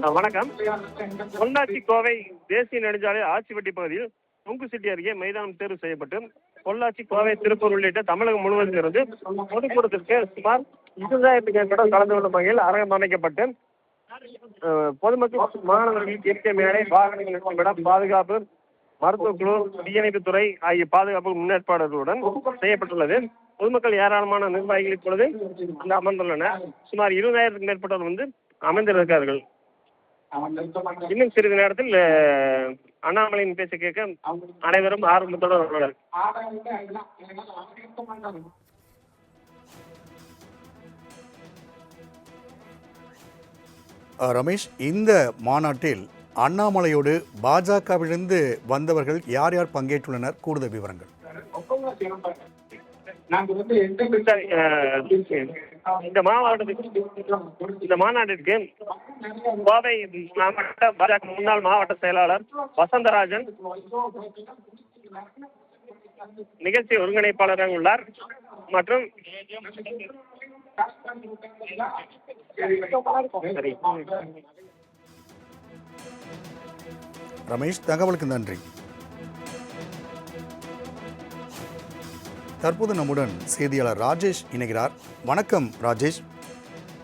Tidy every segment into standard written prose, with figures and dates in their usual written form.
வணக்கம். பொள்ளாச்சி கோவை தேசிய நெடுஞ்சாலை ஆச்சிவட்டி பகுதியில் தொங்குசிட்டி அருகே மைதானம் தேர்வு செய்யப்பட்டு பொள்ளாச்சி கோவை திருப்பூர் உள்ளிட்ட தமிழகம் முழுவதில் இருந்து பொதுக்கூட்டத்திற்கு சுமார் 20,000 பேருடன் கலந்து கொள்ளும் வகையில் அரங்கம் அமைக்கப்பட்டு பொதுமக்கள் மாணவர்களுக்கு இயற்கை மேடை வாகனங்கள் நிறுத்தும் பாதுகாப்பு மருத்துவக் குழு தீயணைப்புத்துறை ஆகிய பாதுகாப்பு முன்னேற்பாடுகளுடன் செய்யப்பட்டுள்ளது. பொதுமக்கள் ஏராளமான நிர்வாகிகள் இப்பொழுது அங்கு அமர்ந்துள்ளனர். சுமார் 20,000 மேற்பட்டவர் அமர்ந்திருக்கிறார்கள். இன்னும் சிறிது நேரத்தில் அண்ணாமலையின் பேச்சை கேட்க அனைவரும் ஆர்வத்துடன் உள்ளனர். ரமேஷ், இந்த மாநாட்டில் அண்ணாமலையோடு பாஜகவிலிருந்து வந்தவர்கள் யார் யார் பங்கேற்றுள்ளனர்? கூடுதல் விவரங்கள். இந்த மாநாட்டிற்கு கோவை மாவட்ட பாஜக முன்னாள் மாவட்ட செயலாளர் வசந்தராஜன் நிகழ்ச்சி ஒருங்கிணைப்பாளராக உள்ளார். மற்றும் ரமேஷ், தகவலுக்கு நன்றி. தற்போது நம்முடன் செய்தியாளர் ராஜேஷ் இணைகிறார். வணக்கம் ராஜேஷ்.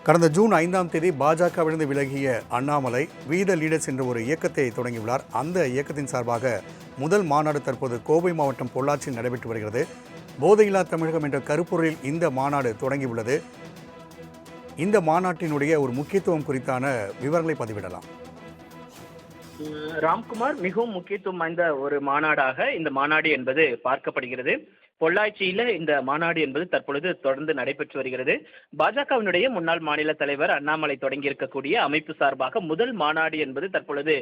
கடந்த ஜூன் 5ஆம் தேதி பாஜகவிலிருந்து விலகிய அண்ணாமலை வீத லீடர்ஸ் என்ற ஒரு இயக்கத்தை தொடங்கியுள்ளார். அந்த இயக்கத்தின் சார்பாக முதல் மாநாடு தற்போது கோவை மாவட்டம் பொள்ளாச்சியில் நடைபெற்று வருகிறது. போதையில்லா தமிழகம் என்ற கருப்பொருளில் இந்த மாநாடு தொடங்கியுள்ளது. இந்த மாநாட்டினுடைய ஒரு முக்கியத்துவம் குறித்தான விவரங்களை பதிவிடலாம். ராம்குமார், மிகவும் முக்கியத்துவம் வாய்ந்த ஒரு மாநாடாக இந்த மாநாடு என்பது பார்க்கப்படுகிறது. பொள்ளாச்சியில இந்த மாநாடு என்பது தற்பொழுது தொடர்ந்து நடைபெற்று வருகிறது. பாஜகவினுடைய முன்னாள் மாநில தலைவர் அண்ணாமலை தொடங்கி இருக்கக்கூடிய அமைப்பு சார்பாக முதல் மாநாடு என்பது தற்பொழுது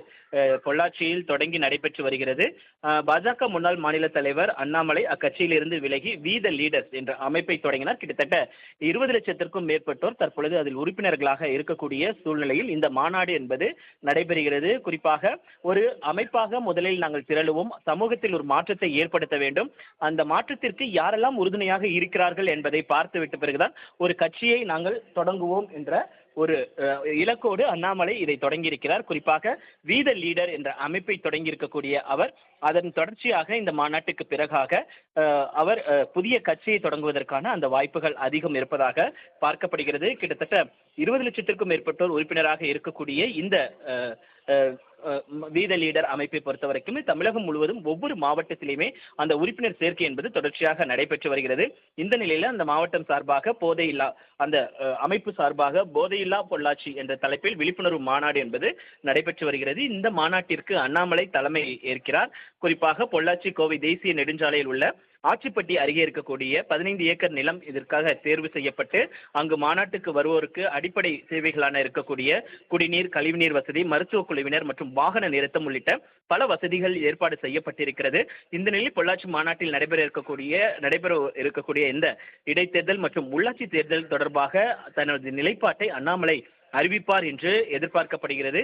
பொள்ளாச்சியில் தொடங்கி நடைபெற்று வருகிறது. பாஜக முன்னாள் மாநில தலைவர் அண்ணாமலை அக்கட்சியிலிருந்து விலகி வீத லீடர்ஸ் என்ற அமைப்பை தொடங்கினார். கிட்டத்தட்ட 20 லட்சத்திற்கும் மேற்பட்டோர் தற்பொழுது அதில் உறுப்பினர்களாக இருக்கக்கூடிய சூழ்நிலையில் இந்த மாநாடு என்பது நடைபெறுகிறது. குறிப்பாக ஒரு அமைப்பாக முதலில் நாங்கள் திரளுவோம், சமூகத்தில் ஒரு மாற்றத்தை ஏற்படுத்த வேண்டும், அந்த மாற்றத்தை யாரெல்லாம் உறுதுணையாக இருக்கிறார்கள் என்பதை பார்த்துவிட்ட பிறகுதான் ஒரு கட்சியை நாங்கள் தொடங்குவோம் என்ற ஒரு இலக்கோடு அண்ணாமலை இதை தொடங்கி இருக்கிறார். குறிப்பாக வீத லீடர் என்ற அமைப்பை தொடங்கி இருக்கக்கூடிய அவர் அதன் தொடர்ச்சியாக இந்த மாநாட்டுக்கு பிறகாக அவர் புதிய கட்சியை தொடங்குவதற்கான அந்த வாய்ப்புகள் அதிகம் இருப்பதாக பார்க்கப்படுகிறது. கிட்டத்தட்ட 20 லட்சத்திற்கும் மேற்பட்டோர் உறுப்பினராக இருக்கக்கூடிய இந்த வீத லீடர் அமைப்பை பொறுத்த வரைக்கும் தமிழகம் முழுவதும் ஒவ்வொரு மாவட்டத்திலுமே அந்த உறுப்பினர் சேர்க்கை என்பது தொடர்ச்சியாக நடைபெற்று வருகிறது. இந்த நிலையில அந்த மாவட்டம் சார்பாக போதையில்லா அந்த அமைப்பு சார்பாக போதையில்லா பொள்ளாச்சி என்ற தலைப்பில் விழிப்புணர்வு மாநாடு என்பது நடைபெற்று வருகிறது. இந்த மாநாட்டிற்கு அண்ணாமலை தலைமை ஏற்கிறார். குறிப்பாக பொள்ளாச்சி கோவை தேசிய நெடுஞ்சாலையில் உள்ள ஆச்சிப்பட்டி அருகே இருக்கக்கூடிய 15 ஏக்கர் நிலம் இதற்காக தேர்வு செய்யப்பட்டு அங்கு மாநாட்டுக்கு வருவோருக்கு அடிப்படை சேவைகளான இருக்கக்கூடிய குடிநீர், கழிவுநீர் வசதி, மருத்துவ குழுவினர் மற்றும் வாகன நிறுத்தம் உள்ளிட்ட பல வசதிகள் ஏற்பாடு செய்யப்பட்டிருக்கிறது. இந்த நிலையில் பொள்ளாச்சி மாநாட்டில் நடைபெற இருக்கக்கூடிய இந்த இடைத்தேர்தல் மற்றும் உள்ளாட்சி தேர்தல் தொடர்பாக தனது நிலைப்பாட்டை அண்ணாமலை அறிவிப்பார் என்று எதிர்பார்க்கப்படுகிறது.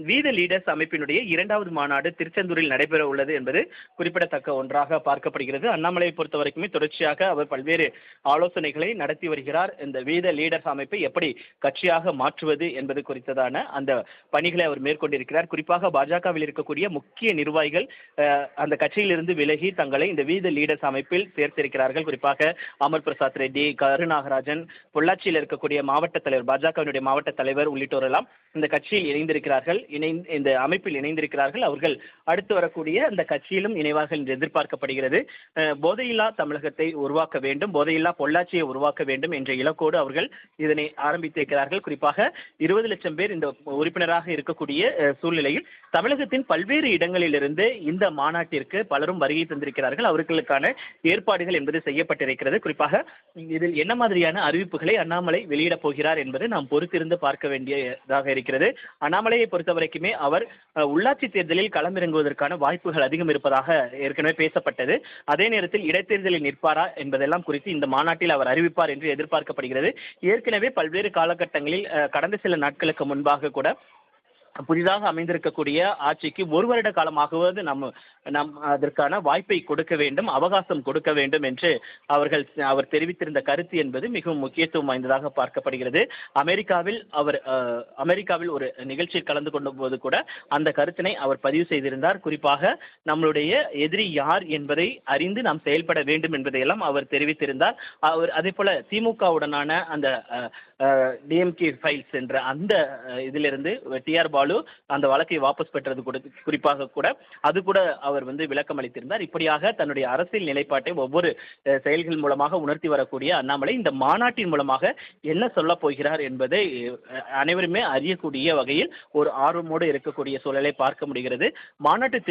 வீத லீடர்ஸ் அமைப்பினுடைய 2வது மாநாடு திருச்செந்தூரில் நடைபெற உள்ளது என்பது குறிப்பிடத்தக்க ஒன்றாக பார்க்கப்படுகிறது. அண்ணாமலையை பொறுத்த வரைக்குமே தொடர்ச்சியாக அவர் பல்வேறு ஆலோசனைகளை நடத்தி வருகிறார். இந்த வீத லீடர்ஸ் அமைப்பை எப்படி கட்சியாக மாற்றுவது என்பது குறித்ததான அந்த பணிகளை அவர் மேற்கொண்டிருக்கிறார். குறிப்பாக பாஜகவில் இருக்கக்கூடிய முக்கிய நிர்வாகிகள் அந்த கட்சியிலிருந்து விலகி தங்களை இந்த வீத லீடர்ஸ் அமைப்பில் சேர்த்திருக்கிறார்கள். குறிப்பாக அமர் பிரசாத் ரெட்டி, கருநாகராஜன், பொள்ளாச்சியில் இருக்கக்கூடிய மாவட்ட தலைவர், பாஜகவினுடைய மாவட்ட தலைவர் உள்ளிட்டோரெல்லாம் இந்த கட்சியில் இணைந்திருக்கிறார்கள், இந்த அமைப்பில் இணைந்திருக்கிறார்கள். அவர்கள் அடுத்து வரக்கூடிய அந்த கட்சியிலும் இணைவார்கள் என்று எதிர்பார்க்கப்படுகிறது. போதையில்லா தமிழகத்தை உருவாக்க வேண்டும், போதையில்லா பொள்ளாச்சியை உருவாக்க வேண்டும் என்ற இலக்கோடு அவர்கள் இதனை ஆரம்பித்திருக்கிறார்கள். குறிப்பாக 20 லட்சம் பேர் இந்த உறுப்பினராக இருக்கக்கூடிய சூழ்நிலையில் தமிழகத்தின் பல்வேறு இடங்களிலிருந்து இந்த மாநாட்டிற்கு பலரும் வருகை தந்திருக்கிறார்கள். அவர்களுக்கான ஏற்பாடுகள் என்பது செய்யப்பட்டிருக்கிறது. குறிப்பாக இதில் என்ன மாதிரியான அறிவிப்புகளை அண்ணாமலை வெளியிடப் போகிறார் என்பது நாம் பொறுத்திருந்து பார்க்க வேண்டியதாக இருக்கிறது. அண்ணாமலையை பொறுத்த வரைக்குமே அவர் உள்ளாட்சி தேர்தலில் களமிறங்குவதற்கான வாய்ப்புகள் அதிகம் இருப்பதாக ஏற்கனவே பேசப்பட்டது. அதே நேரத்தில் இடைத்தேர்தலில் நிற்பாரா என்பதெல்லாம் குறித்து இந்த மாநாட்டில் அவர் அறிவிப்பார் என்று எதிர்பார்க்கப்படுகிறது. ஏற்கனவே பல்வேறு காலகட்டங்களில் கடந்த சில நாட்களுக்கு முன்பாக கூட புதிதாக அமைந்திருக்கக்கூடிய ஆட்சிக்கு ஒரு வருட காலமாகவது நம் அதற்கான வாய்ப்பை கொடுக்க வேண்டும், அவகாசம் கொடுக்க வேண்டும் என்று அவர் தெரிவித்திருந்த கருத்து என்பது மிகவும் முக்கியத்துவம் வாய்ந்ததாக பார்க்கப்படுகிறது. அமெரிக்காவில் ஒரு நிகழ்ச்சியில் கலந்து கொண்ட போது கூட அந்த கருத்தினை அவர் பதிவு செய்திருந்தார். குறிப்பாக நம்மளுடைய எதிரி யார் என்பதை அறிந்து நாம் செயல்பட வேண்டும் என்பதையெல்லாம் அவர் தெரிவித்திருந்தார். அதே போல திமுகவுடனான அந்த டிஎம்கே ஃபைல்ஸ் என்ற அந்த இதிலிருந்து டிஆர் பாலு அந்த வழக்கை வாபஸ் பெற்றது குறிப்பாக கூட அது கூட அவர் விளக்கம் அளித்திருந்தார். இப்படியாக தன்னுடைய அரசியல் நிலைப்பாட்டை ஒவ்வொரு செயல்கள் மூலமாக உணர்த்தி வரக்கூடிய அண்ணாமலை இந்த மாநாட்டின் மூலமாக என்ன சொல்ல போகிறார் என்பதை அனைவருமே அறியக்கூடிய வகையில் ஒரு ஆர்வமோடு இருக்கக்கூடிய சூழலை பார்க்க முடிகிறது. மாநாட்டு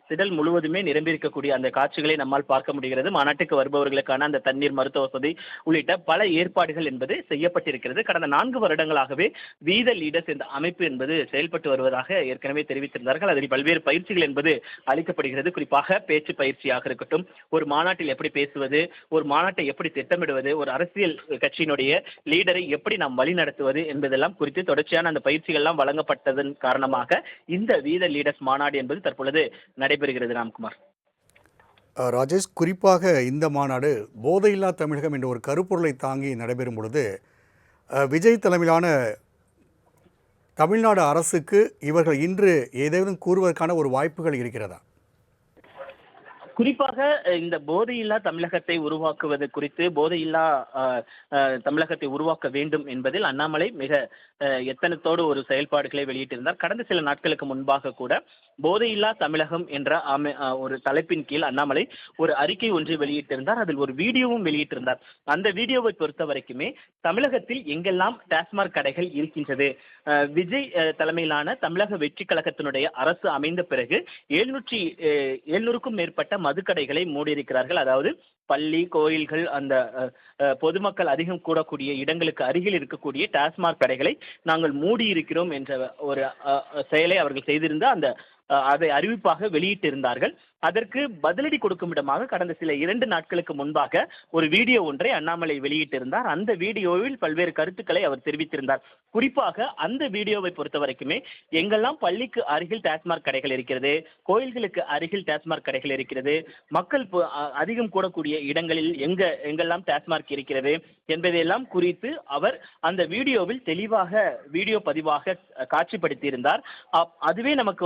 திடல் முழுவதுமே நிரம்பியிருக்கக்கூடிய அந்த காட்சிகளை நம்மால் பார்க்க முடிகிறது. மாநாட்டுக்கு வருபவர்களுக்கான அந்த தண்ணீர், மருத்துவ வசதி உள்ளிட்ட பல ஏற்பாடுகள் என்பது செய்யப்பட்டிருக்கிறது. கடந்த 4 வருடங்களாகவே வீத லீடர்ஸ் இந்த அமைப்பு என்பது செயல்பட்டு வருவதாக ஏற்கனவே தெரிவித்திருந்தார்கள். அதில் பல்வேறு பயிற்சிகள் என்பது அளிக்கப்படுகிறது. குறிப்பாக பேச்சு பயிற்சியாக இருக்கட்டும், ஒரு மாநாட்டில் எப்படி பேசுவது, ஒரு மாநாட்டை எப்படி திட்டமிடுவது, ஒரு அரசியல் கட்சியினுடைய லீடரை எப்படி நாம் வழி நடத்துவது என்பதெல்லாம் குறித்து தொடர்ச்சியான அந்த பயிற்சிகள் எல்லாம் வழங்கப்பட்டதன் காரணமாக இந்த வீத லீடர்ஸ் மாநாடு என்பது தற்பொழுது நடைபெறுகிறது. ராம்குமார். ராஜேஷ், குறிப்பாக இந்த மாநாடு போதையில்லா தமிழகம் என்ற ஒரு கருப்பொருளை தாங்கி நடைபெறும் பொழுது விஜய் தலைமையிலான தமிழ்நாடு அரசுக்கு இவர்கள் இன்று ஏதேனும் கூறுவதற்கான ஒரு வாய்ப்புகள் இருக்கிறதா? குறிப்பாக இந்த போதையில்லா தமிழகத்தை உருவாக்குவது குறித்து, போதையில்லா தமிழகத்தை உருவாக்க வேண்டும் என்பதில் அண்ணாமலை மிக எத்தனத்தோடு ஒரு செயல்பாடுகளை வெளியிட்டிருந்தார். கடந்த சில நாட்களுக்கு முன்பாக கூட போதையில்லா தமிழகம் என்ற ஒரு தலைப்பின் கீழ் அண்ணாமலை ஒரு அறிக்கை ஒன்று வெளியிட்டிருந்தார். அதில் ஒரு வீடியோவும் வெளியிட்டிருந்தார். அந்த வீடியோவை பொறுத்த வரைக்குமே தமிழகத்தில் எங்கெல்லாம் டாஸ்மாக் கடைகள் இருக்கின்றது, விஜய் தலைமையிலான தமிழக வெற்றி கழகத்தினுடைய அரசு அமைந்த பிறகு 700க்கும் மேற்பட்ட மதுக்கடைகளை மூடியிருக்கிறார்கள். அதாவது பள்ளி, கோயில்கள், அந்த பொதுமக்கள் அதிகம் கூடக்கூடிய இடங்களுக்கு அருகில் இருக்கக்கூடிய டாஸ்மாக் கடைகளை நாங்கள் மூடி இருக்கிறோம் என்ற ஒரு செயலை அவர்கள் செய்திருந்த அதை அறிவிப்பாக வெளியிட்டிருந்தார்கள். அதற்கு பதிலடி கொடுக்கும் விதமாக கடந்த சில 2 நாட்களுக்கு முன்பாக ஒரு வீடியோ ஒன்றை அண்ணாமலை வெளியிட்டிருந்தார். அந்த வீடியோவில் பல்வேறு கருத்துக்களை அவர் தெரிவித்திருந்தார். குறிப்பாக அந்த வீடியோவை பொறுத்த வரைக்குமே எங்கெல்லாம் பள்ளிக்கு அருகில் டாஸ்மாக் கடைகள் இருக்கிறது, கோயில்களுக்கு அருகில் டாஸ்மாக் கடைகள் இருக்கிறது, மக்கள் அதிகம் கூடக்கூடிய இடங்களில் எங்கெல்லாம் டாஸ்மாக் இருக்கிறது என்பதையெல்லாம் குறித்து அவர் அந்த வீடியோவில் தெளிவாக வீடியோ பதிவாக காட்சிப்படுத்தியிருந்தார். அதுவே நமக்கு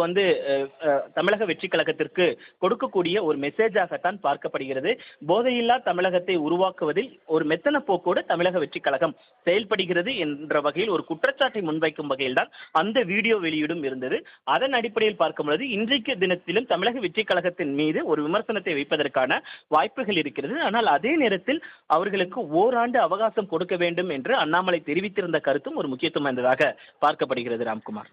தமிழக வெற்றி கழகத்திற்கு கொடுக்கக்கூடிய ஒரு மெசேஜாகத்தான் பார்க்கப்படுகிறது. போதையில்லா தமிழகத்தை உருவாக்குவதில் ஒரு மெத்தன போக்கோடு தமிழக வெற்றி கழகம் செயல்படுகிறது என்ற வகையில் ஒரு குற்றச்சாட்டை முன்வைக்கும் வகையில் தான் அந்த வீடியோ வெளியீடும் இருந்தது. அதன் அடிப்படையில் பார்க்கும்போது இன்றைக்கு தினத்திலும் தமிழக வெற்றி கழகத்தின் மீது ஒரு விமர்சனத்தை வைப்பதற்கான வாய்ப்புகள் இருக்கிறது. ஆனால் அதே நேரத்தில் அவர்களுக்கு ஓராண்டு அவகாசம் கொடுக்க வேண்டும் என்று அண்ணாமலை தெரிவித்திருந்த கருத்தும் ஒரு முக்கியத்துவம் வாய்ந்ததாக பார்க்கப்படுகிறது. ராம்குமார்.